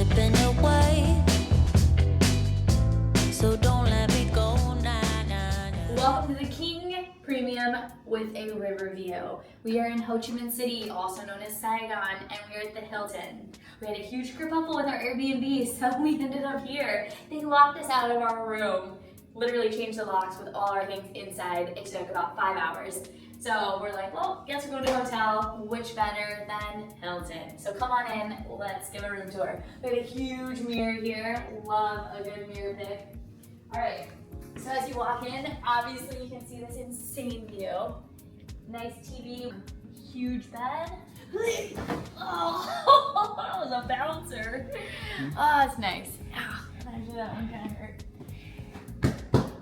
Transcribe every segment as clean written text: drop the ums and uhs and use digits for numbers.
slipping away. So don't let me go, nah, nah, nah. Welcome to the King Premium with a river view. We are in Ho Chi Minh City, also known as Saigon, and we're at the Hilton. We had a huge kerfuffle with our Airbnb, so we ended up here. They locked us out of our room, literally changed the locks with all our things inside. It took about 5 hours. So we're like, well, guess we're going to a hotel. Which better than Hilton? So come on in, let's give a room tour. We have a huge mirror here. Love a good mirror pick. All right, so as you walk in, obviously you can see this insane view. Nice TV, huge bed. Oh, that was a bouncer. Oh, it's nice. Ah, actually that one kind of hurt.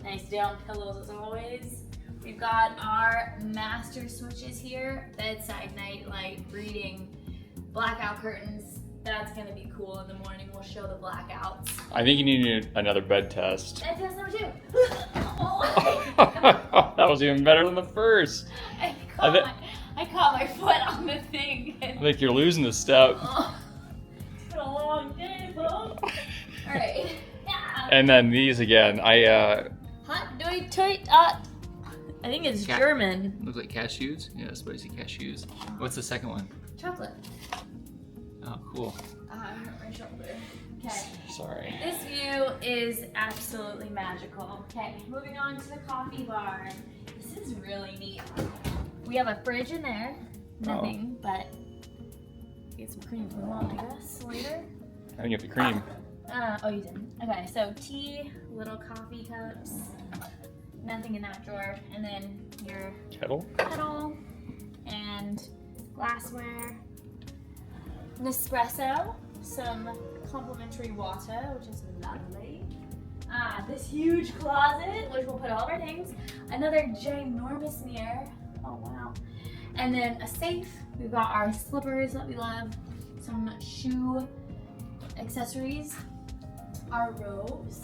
Nice down pillows as always. We've got our master switches here, bedside night light, reading, blackout curtains. That's gonna be cool in the morning. We'll show the blackouts. I think you need another bed test. Bed test number 2. That was even better than the first. I caught my foot on the thing. I think you're losing the step. Oh, it's been a long day, folks. All right. Yeah. And then these again, Hot doi tight. I think it's German. Looks like cashews. Yeah, spicy cashews. What's the second one? Chocolate. Oh, cool. I hurt my shoulder. Okay. Sorry. This view is absolutely magical. Okay, moving on to the coffee bar. This is really neat. We have a fridge in there. Nothing, but get some cream if we want, I guess, later. I think you have the cream. Oh, you didn't. Okay, so tea, little coffee cups, nothing in that drawer, and then your Kettle? kettle and glassware, Nespresso, some complimentary water, which is lovely. This huge closet, which we'll put all of our things. Another ginormous mirror. Oh wow. And then a safe. We've got our slippers that we love, some shoe accessories, our robes,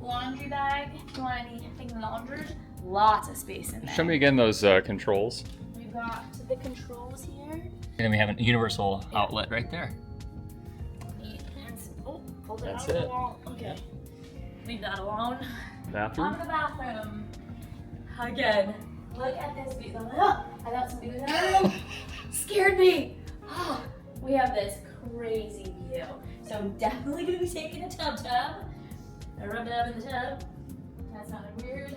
laundry bag. If you want anything laundered, lots of space in there. Show me again those controls. We've got the controls here. And then we have a universal outlet right there. Oh, hold it That's out of the it. wall. Okay. Leave that alone. Bathroom? On the bathroom. Again, look at this view. Oh, I got some views in our room. Scared me. Oh, we have this crazy view. So I'm definitely gonna be taking a tub. I rubbed it up in the tub. That sounded weird.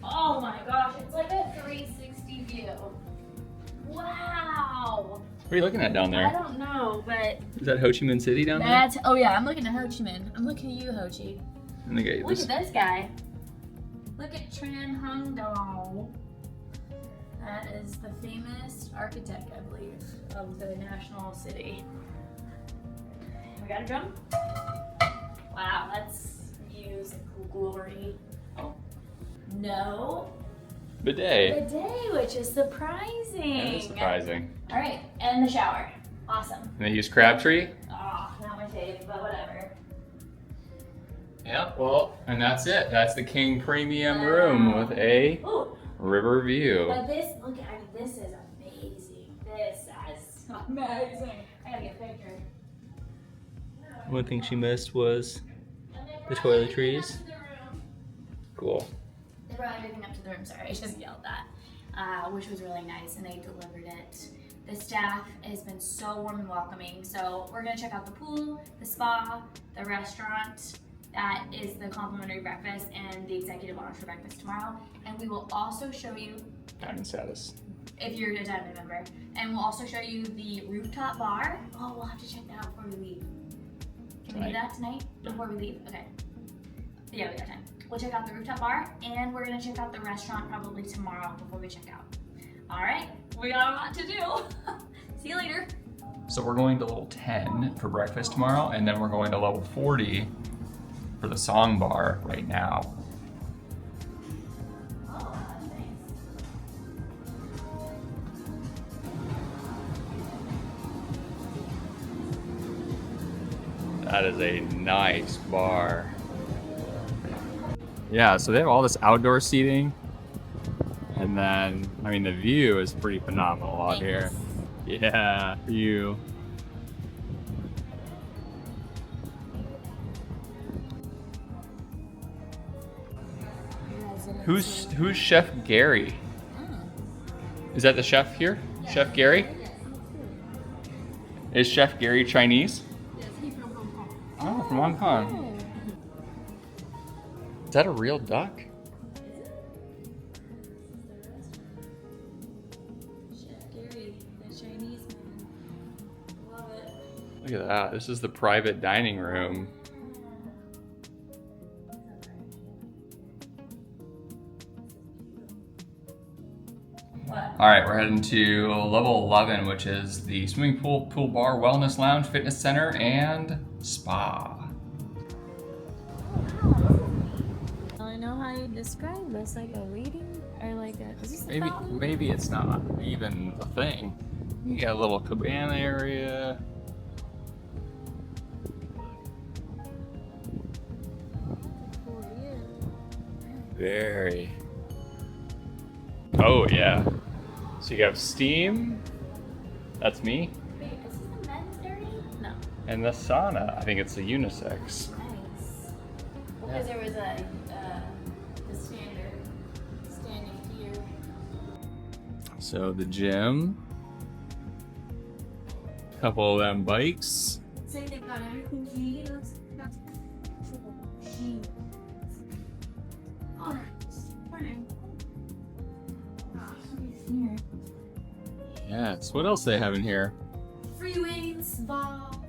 Oh my gosh, it's like a 360 view. Wow. What are you looking at down I there? don't know, but Is that Ho Chi Minh City down there? that's, oh yeah, I'm looking at Ho Chi Minh. I'm looking at you, Ho Chi. And they got Look this. at this guy. Look at Tran Hung Dong. That is the famous architect, I believe, of the national city. We got a drum. Wow, that's musical glory. Oh, no. Bidet. Bidet, which is surprising. That is surprising. All right, and the shower. Awesome. And they use Crabtree? Oh, not my fave, but whatever. Yeah, well, and that's it. That's the King Premium room with a Ooh. river view. But this, look, I mean, this is amazing. This is amazing. I gotta get a picture. One thing she missed was And they the brought toiletries. everything up to the room. Cool. They brought everything up to the room, sorry, I just yelled that, which was really nice, and they delivered it. The staff has been so warm and welcoming, so we're gonna check out the pool, the spa, the restaurant. That is the complimentary breakfast and the executive lounge for breakfast tomorrow. And we will also show you, Diamond status. if you're a diamond member, and we'll also show you the rooftop bar. Oh, we'll have to check that out before we leave. Can we do that tonight before we leave? Okay. Yeah, we got time. We'll check out the rooftop bar, and we're gonna check out the restaurant probably tomorrow before we check out. All right, we got a lot to do. See you later. So we're going to level 10 for breakfast tomorrow, and then we're going to level 40 for the song bar right now. Oh, that's nice. That is a nice bar. Yeah, so they have all this outdoor seating. And then, I mean, the view is pretty phenomenal out here. Yeah, view. Who's Chef Gary? Is that the chef here? Chef Gary? Is Chef Gary Chinese? Yes, he's from Hong Kong. Oh, from Hong Kong. Is that a real duck? Chef Gary, the Chinese man. Love it. Look at that. This is the private dining room. All right, we're heading to level 11, which is the swimming pool, pool bar, wellness lounge, fitness center, and spa. I know how you describe this, like a reading or like a. Is this a Maybe fountain? maybe it's not even a thing. You got a little cabana area. Cool, yeah. Very. Oh yeah. So you have steam. That's me. Wait, is this the men's dirty? No. And the sauna. I think it's a unisex. Nice. Because there was the standard standing here. So the gym. Couple of them bikes. Say they've got everything he looks. Oh, morning. Here. Yes. What else they have in here? Free weights, ball,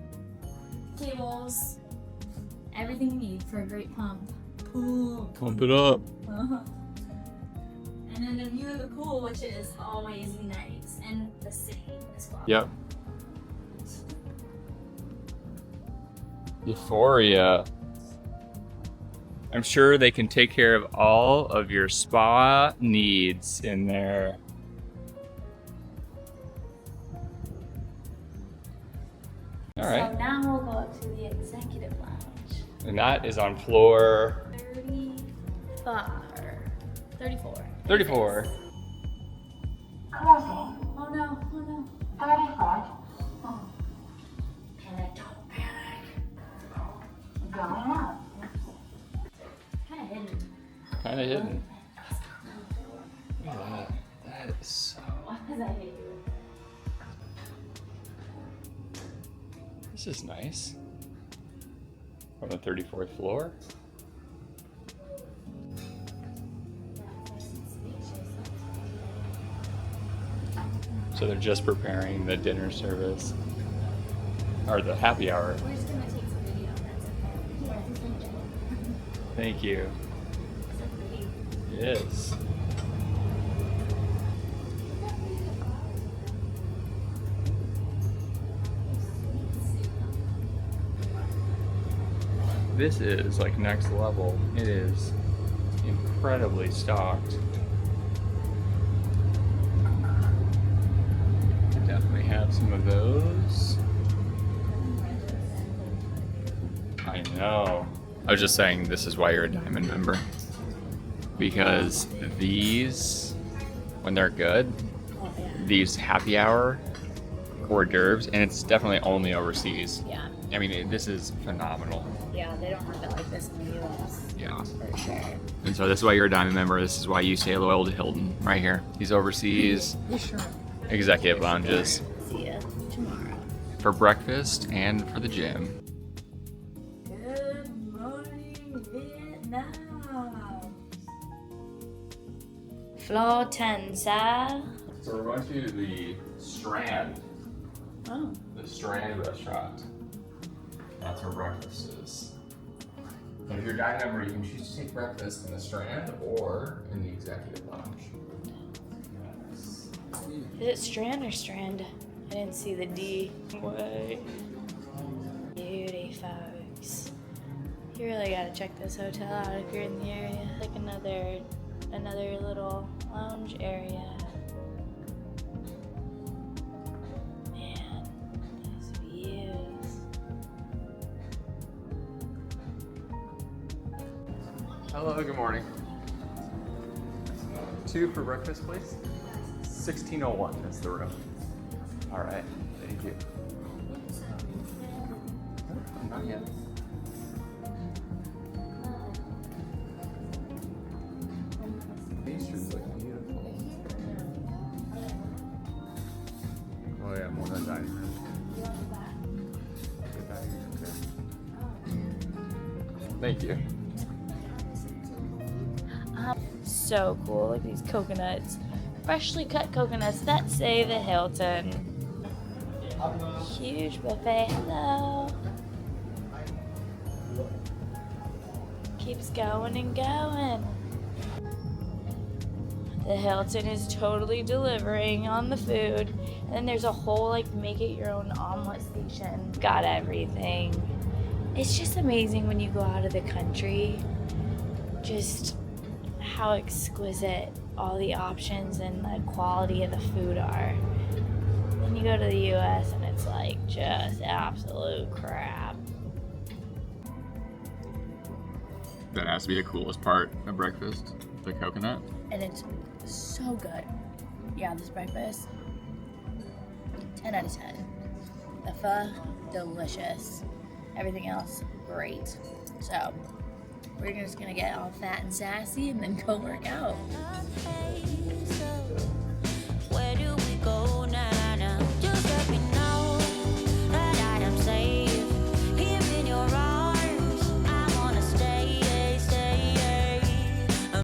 cables, everything you need for a great pump. Pool. Pump it up. Uh-huh. And then the view of the pool, which is always nice, and the city as well. Yep. Euphoria. I'm sure they can take care of all of your spa needs in there. All right. So now we'll go up to the executive lounge. And that is on floor 34. 34. Oh no, oh no. 35. Oh. Panic, don't panic. Going up. Kinda hidden. Kind of hidden. Look at that. That is so. Why does I hate you? This is nice. On the 34th floor. So they're just preparing the dinner service. Or the happy hour. We're just gonna take some video, that's okay. Thank you. So pretty. Yes. This is like next level. It is incredibly stocked. We definitely have some of those. I know. I was just saying this is why you're a diamond member. Because these, when they're good, these happy hour hors d'oeuvres, and it's definitely only overseas. Yeah. I mean, this is phenomenal. Yeah, they don't have it like this in the US. Yeah. For sure. And so this is why you're a diamond member. This is why you stay loyal to Hilton right here. These overseas executive lounges See ya tomorrow. for breakfast and for the gym. Good morning, Vietnam. Floor 10, sir. So we're going to the Strand. Oh. The Strand restaurant. That's where breakfast is. And if you're a diamond member, you can choose to take breakfast in the Strand or in the executive lounge. Yes. Is it Strand or Strand? I didn't see the D. Way. Beauty, folks. You really gotta check this hotel out if you're in the area. Like another little lounge area. Man, these views. Hello, good morning. 2 for breakfast, please. 1601 is the room. All right, thank you. Not yet. Thank you. So cool. Look at these coconuts. Freshly cut coconuts that say the Hilton. Huge buffet. Hello. Keeps going and going. The Hilton is totally delivering on the food. And then there's a whole like make it your own omelet station. Got everything. It's just amazing when you go out of the country. Just how exquisite all the options and the quality of the food are. Then you go to the US and it's like just absolute crap. That has to be the coolest part of breakfast, the coconut. And it's so good. Yeah, this breakfast, 10 out of 10. The pho, delicious. Everything else, great. So, we're just gonna get all fat and sassy and then go work out. I hate so